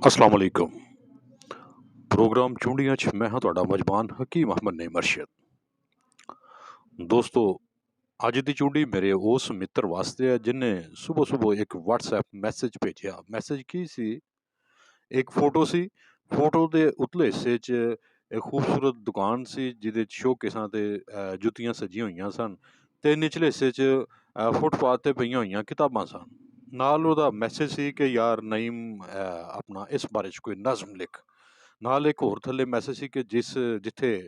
अस्सलाम वालेकुम। प्रोग्राम ਚੂੰਡੀਆਂ 'ਚ ਮੈਂ ਹਾਂ ਤੁਹਾਡਾ ਮਜ਼ਬਾਨ ਹਕੀਮ ਅਹਿਮਦ ਨੇ ਮਰਸ਼ਦ। ਦੋਸਤੋ, ਅੱਜ ਦੀ ਚੂੰਡੀ ਮੇਰੇ ਉਸ ਮਿੱਤਰ ਵਾਸਤੇ ਹੈ ਜਿਨਨੇ ਸਵੇਰ ਇੱਕ WhatsApp ਮੈਸੇਜ ਭੇਜਿਆ। ਮੈਸੇਜ ਕੀ ਸੀ? ਇੱਕ ਫੋਟੋ ਸੀ। ਫੋਟੋ ਦੇ ਉਤਲੇ ਹਿੱਸੇ 'ਚ ਇੱਕ ਖੂਬਸੂਰਤ ਦੁਕਾਨ ਸੀ ਜਿਹਦੇ 'ਚ ਸ਼ੋਕੇਸਾਂ ਤੇ ਜੁੱਤੀਆਂ ਸਜੀਆਂ ਹੋਈਆਂ ਸਨ ਤੇ ਨਿਚਲੇ ਹਿੱਸੇ 'ਚ ਫੁੱਟਪਾਥ ਤੇ ਪਈਆਂ ਹੋਈਆਂ ਕਿਤਾਬਾਂ ਸਨ। ਨਾਲ ਉਹਦਾ ਮੈਸੇਜ ਸੀ ਕਿ ਯਾਰ ਨਈਮ, ਆਪਣਾ ਇਸ ਬਾਰੇ 'ਚ ਕੋਈ ਨਜ਼ਮ ਲਿਖ। ਨਾਲ ਇੱਕ ਹੋਰ ਥੱਲੇ ਮੈਸੇਜ ਸੀ ਕਿ ਜਿੱਥੇ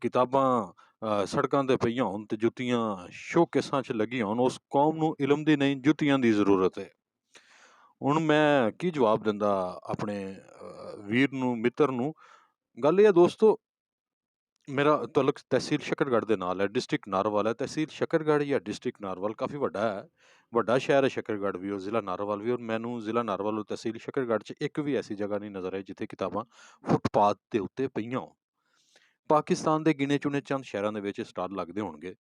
ਕਿਤਾਬਾਂ ਸੜਕਾਂ ਤੇ ਪਈਆਂ ਹੋਣ ਤੇ ਜੁੱਤੀਆਂ ਸ਼ੋਕੇਸਾਂ 'ਚ ਲੱਗੀਆਂ ਹੋਣ, ਉਸ ਕੌਮ ਨੂੰ ਇਲਮ ਦੀ ਨਹੀਂ ਜੁੱਤੀਆਂ ਦੀ ਜ਼ਰੂਰਤ ਹੈ। ਹੁਣ ਮੈਂ ਕੀ ਜਵਾਬ ਦਿੰਦਾ ਆਪਣੇ ਵੀਰ ਨੂੰ, ਮਿੱਤਰ ਨੂੰ? ਗੱਲ ਇਹ ਹੈ ਦੋਸਤੋ, ਮੇਰਾ ਤਾਲੁਕ ਤਹਿਸੀਲ ਸ਼ਕਰਗੜ੍ਹ ਦੇ ਨਾਲ ਹੈ, ਡਿਸਟ੍ਰਿਕਟ ਨਾਰਵਲ ਹੈ। ਤਹਿਸੀਲ ਸ਼ਕਰਗੜ੍ਹ ਜਾਂ ਡਿਸਟ੍ਰਿਕਟ ਨਾਰਵਲ ਕਾਫੀ ਵੱਡਾ ਹੈ, ਵੱਡਾ ਸ਼ਹਿਰ ਹੈ ਸ਼ਕਰਗੜ੍ਹ ਵੀ, ਔਰ ਜ਼ਿਲ੍ਹਾ ਨਾਰਵਲ ਵੀ। ਔਰ ਮੈਨੂੰ ਜ਼ਿਲ੍ਹਾ ਨਾਰਵਲ ਔਰ ਤਹਿਸੀਲ ਸ਼ਕਰਗੜ੍ਹ 'ਚ ਇੱਕ ਵੀ ਐਸੀ ਜਗ੍ਹਾ ਨਹੀਂ ਨਜ਼ਰ ਆਈ ਜਿੱਥੇ ਕਿਤਾਬਾਂ ਫੁੱਟਪਾਥ ਦੇ ਉੱਤੇ ਪਈਆਂ ਹੋਣ। ਪਾਕਿਸਤਾਨ ਦੇ ਗਿਣੇ ਚੁਣੇ ਚੰਦ ਸ਼ਹਿਰਾਂ ਦੇ ਵਿੱਚ ਸਟਾਲ ਲੱਗਦੇ ਹੋਣਗੇ,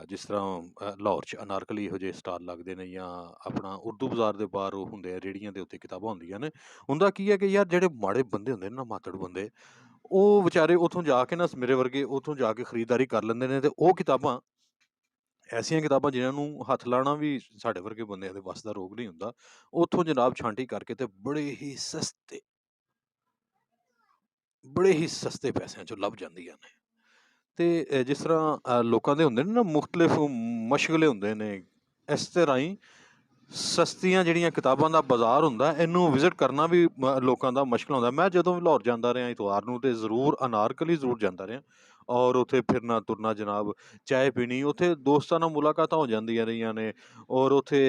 ਜਿਸ ਤਰ੍ਹਾਂ ਲਾਹੌਰ 'ਚ ਅਨਾਰਕਲੀ ਇਹੋ ਜਿਹੇ ਸਟਾਲ ਲੱਗਦੇ ਨੇ, ਜਾਂ ਆਪਣਾ ਉਰਦੂ ਬਾਜ਼ਾਰ ਦੇ ਬਾਹਰ ਉਹ ਹੁੰਦੇ ਆ, ਰੇਹੜੀਆਂ ਦੇ ਉੱਤੇ ਕਿਤਾਬਾਂ ਹੁੰਦੀਆਂ ਨੇ। ਹੁੰਦਾ ਕੀ ਹੈ ਕਿ ਯਾਰ ਜਿਹੜੇ ਮਾੜੇ ਬੰਦੇ ਹੁੰਦੇ ਨੇ ਨਾ, ਮਾਤੜ ਬੰਦੇ, ਉਹ ਵਿਚਾਰੇ ਉੱਥੋਂ ਜਾ ਕੇ ਨਾ, ਮੇਰੇ ਵਰਗੇ ਉੱਥੋਂ ਜਾ ਕੇ ਖਰੀਦਦਾਰੀ ਕਰ ਲੈਂਦੇ ਨੇ। ਤੇ ਉਹ ਕਿਤਾਬਾਂ, ਐਸੀਆਂ ਕਿਤਾਬਾਂ ਜਿਨ੍ਹਾਂ ਨੂੰ ਹੱਥ ਲਾਣਾ ਵੀ ਸਾਡੇ ਵਰਗੇ ਬੰਦਿਆਂ ਦੇ ਵੱਸ ਦਾ ਰੋਗ ਨਹੀਂ ਹੁੰਦਾ, ਉੱਥੋਂ ਜਨਾਬ ਛਾਂਟੀ ਕਰਕੇ ਤੇ ਬੜੇ ਹੀ ਸਸਤੇ ਪੈਸਿਆਂ 'ਚੋਂ ਲੱਭ ਜਾਂਦੀਆਂ ਨੇ। ਤੇ ਜਿਸ ਤਰ੍ਹਾਂ ਲੋਕਾਂ ਦੇ ਹੁੰਦੇ ਨੇ ਨਾ ਮੁਖਤਲਿਫ ਮਸ਼ਗਲੇ ਹੁੰਦੇ ਨੇ, ਇਸ ਤਰ੍ਹਾਂ ਹੀ ਸਸਤੀਆਂ ਜਿਹੜੀਆਂ ਕਿਤਾਬਾਂ ਦਾ ਬਾਜ਼ਾਰ ਹੁੰਦਾ, ਇਹਨੂੰ ਵਿਜ਼ਿਟ ਕਰਨਾ ਵੀ ਲੋਕਾਂ ਦਾ ਮੁਸ਼ਕਿਲ ਹੁੰਦਾ। ਮੈਂ ਜਦੋਂ ਵੀ ਲਾਹੌਰ ਜਾਂਦਾ ਰਿਹਾ ਇਤਵਾਰ ਨੂੰ, ਤੇ ਜ਼ਰੂਰ ਅਨਾਰਕਲੀ ਜ਼ਰੂਰ ਜਾਂਦਾ ਰਿਹਾ, ਔਰ ਉੱਥੇ ਫਿਰਨਾ ਤੁਰਨਾ ਜਨਾਬ, ਚਾਏ ਪੀਣੀ, ਉੱਥੇ ਦੋਸਤਾਂ ਨਾਲ ਮੁਲਾਕਾਤਾਂ ਹੋ ਜਾਂਦੀਆਂ ਰਹੀਆਂ ਨੇ। ਔਰ ਉੱਥੇ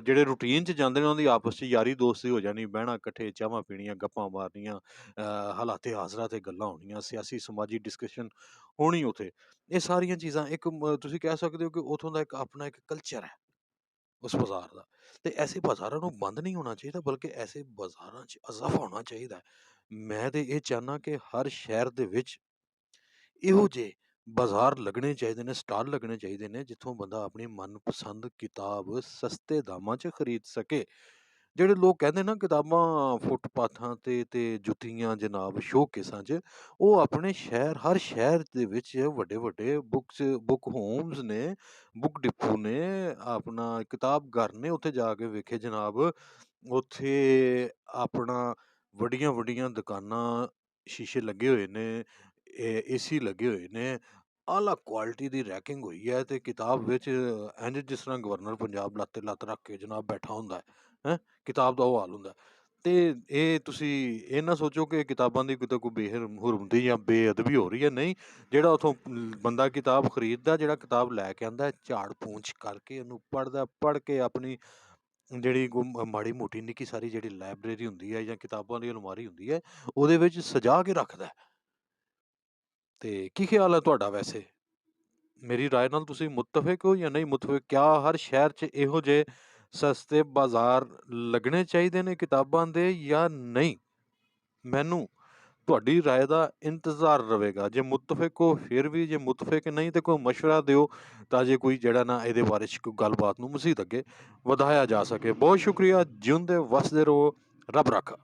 ਜਿਹੜੇ ਰੂਟੀਨ 'ਚ ਜਾਂਦੇ ਨੇ ਉਹਨਾਂ ਦੀ ਆਪਸ 'ਚ ਯਾਰੀ ਦੋਸਤੀ ਹੋ ਜਾਣੀ, ਬਹਿਣਾ ਇਕੱਠੇ, ਚਾਹਾਂ ਪੀਣੀਆਂ, ਗੱਪਾਂ ਮਾਰਨੀਆਂ, ਹਾਲਾਤੇ ਹਾਜ਼ਰਾ ਤੇ ਗੱਲਾਂ ਹੋਣੀਆਂ, ਸਿਆਸੀ ਸਮਾਜੀ ਡਿਸਕਸ਼ਨ ਹੋਣੀ ਉੱਥੇ। ਇਹ ਸਾਰੀਆਂ ਚੀਜ਼ਾਂ ਇੱਕ ਤੁਸੀਂ ਕਹਿ ਸਕਦੇ ਹੋ ਕਿ ਉੱਥੋਂ ਦਾ ਇੱਕ ਆਪਣਾ ਇੱਕ ਕਲਚਰ ਹੈ ਉਸ ਬਾਜ਼ਾਰ ਦਾ। ਤੇ ਐਸੇ ਬਾਜ਼ਾਰਾਂ ਨੂੰ ਬੰਦ ਨਹੀਂ ਹੋਣਾ ਚਾਹੀਦਾ, ਬਲਕਿ ਐਸੇ ਬਾਜ਼ਾਰਾਂ 'ਚ ਇਜ਼ਾਫਾ ਹੋਣਾ ਚਾਹੀਦਾ ਹੈ। ਮੈਂ ਤੇ ਇਹ ਚਾਹੁੰਦਾ ਕਿ ਹਰ ਸ਼ਹਿਰ ਦੇ ਵਿੱਚ ਇਹੋ ਜਿਹੇ ਬਾਜ਼ਾਰ ਲੱਗਣੇ ਚਾਹੀਦੇ ਨੇ, ਸਟਾਲ ਲੱਗਣੇ ਚਾਹੀਦੇ ਨੇ, ਜਿੱਥੋਂ ਬੰਦਾ ਆਪਣੀ ਮਨਪਸੰਦ ਕਿਤਾਬ ਸਸਤੇ ਦਾਮਾਂ 'ਚ ਖਰੀਦ ਸਕੇ। ਜਿਹੜੇ ਲੋਕ ਕਹਿੰਦੇ ਨਾ ਕਿਤਾਬਾਂ ਫੁੱਟਪਾਥਾਂ ਤੇ ਜੁੱਤੀਆਂ ਜਨਾਬ ਸ਼ੋਕੇਸਾਂ 'ਚ, ਉਹ ਆਪਣੇ ਸ਼ਹਿਰ, ਹਰ ਸ਼ਹਿਰ ਦੇ ਵਿੱਚ ਵੱਡੇ ਵੱਡੇ ਬੁੱਕ ਹੋਮਸ ਨੇ, ਬੁੱਕ ਡਿਪੂ ਨੇ, ਆਪਣਾ ਕਿਤਾਬ ਘਰ ਨੇ। ਉੱਥੇ ਜਾ ਕੇ ਵੇਖੇ ਜਨਾਬ, ਉੱਥੇ ਆਪਣਾ ਵੱਡੀਆਂ ਵੱਡੀਆਂ ਦੁਕਾਨਾਂ, ਸ਼ੀਸ਼ੇ ਲੱਗੇ ਹੋਏ ਨੇ, ਏਸੀ ਲੱਗੇ ਹੋਏ ਨੇ, ਆਲਾ ਕੁਆਲਿਟੀ ਦੀ ਰੈਕਿੰਗ ਹੋਈ ਹੈ, ਤੇ ਕਿਤਾਬ ਵਿੱਚ ਇੰਝ ਜਿਸ ਤਰ੍ਹਾਂ ਗਵਰਨਰ ਪੰਜਾਬ ਲੱਤ ਤੇ ਲੱਤ ਰੱਖ ਕੇ ਜਨਾਬ ਬੈਠਾ ਹੁੰਦਾ ਹੈ। ਕਿਤਾਬ ਦਾ ਉਹ ਹਾਲ ਹੁੰਦਾ। ਤੇ ਇਹ ਤੁਸੀਂ ਇਹ ਨਾ ਸੋਚੋ ਕਿ ਕਿਤਾਬਾਂ ਦੀ ਕਿਤੇ ਕੋਈ ਬੇਹਰਮਤੀ ਜਾਂ ਬੇਅਦਬੀ ਹੋ ਰਹੀ ਹੈ, ਨਹੀਂ। ਜਿਹੜਾ ਉੱਥੋਂ ਬੰਦਾ ਕਿਤਾਬ ਖਰੀਦਦਾ, ਜਿਹੜਾ ਕਿਤਾਬ ਲੈ ਕੇ ਆਉਂਦਾ, ਝਾੜ ਪੂੰਛ ਕਰਕੇ ਉਹਨੂੰ ਪੜ੍ਹਦਾ, ਪੜ੍ਹ ਕੇ ਆਪਣੀ ਜਿਹੜੀ ਮਾੜੀ ਮੋਟੀ ਨਿੱਕੀ ਸਾਰੀ ਜਿਹੜੀ ਲਾਇਬ੍ਰੇਰੀ ਹੁੰਦੀ ਹੈ ਜਾਂ ਕਿਤਾਬਾਂ ਦੀ ਅਲਮਾਰੀ ਹੁੰਦੀ ਹੈ, ਉਹਦੇ ਵਿੱਚ ਸਜਾ ਕੇ ਰੱਖਦਾ। ਤੇ ਕੀ ਖਿਆਲ ਹੈ ਤੁਹਾਡਾ ਵੈਸੇ? ਮੇਰੀ ਰਾਏ ਨਾਲ ਤੁਸੀਂ ਮੁੱਤਫਿਕ ਹੋ ਜਾਂ ਨਹੀਂ ਮੁੱਤਫਿਕ? ਕਿਆ ਹਰ ਸ਼ਹਿਰ 'ਚ ਇਹੋ ਜਿਹੇ ਸਸਤੇ ਬਾਜ਼ਾਰ ਲੱਗਣੇ ਚਾਹੀਦੇ ਨੇ ਕਿਤਾਬਾਂ ਦੇ ਜਾਂ ਨਹੀਂ? ਮੈਨੂੰ ਤੁਹਾਡੀ ਰਾਏ ਦਾ ਇੰਤਜ਼ਾਰ ਰਹੇਗਾ। ਜੇ ਮੁੱਤਫਿਕ ਹੋ ਫਿਰ ਵੀ, ਜੇ ਮੁੱਤਫਿਕ ਨਹੀਂ ਤੇ ਕੋਈ ਮਸ਼ਵਰਾ ਦਿਓ, ਤਾਂ ਜੇ ਕੋਈ ਜਿਹੜਾ ਨਾ ਇਹਦੇ ਬਾਰੇ 'ਚ ਕੋਈ ਗੱਲਬਾਤ ਨੂੰ ਮਜ਼ੀਦ ਅੱਗੇ ਵਧਾਇਆ ਜਾ ਸਕੇ। ਬਹੁਤ ਸ਼ੁਕਰੀਆ, ਜਿਉਂਦੇ ਵਸਦੇ ਰਹੋ, ਰੱਬ ਰਾਖਾ।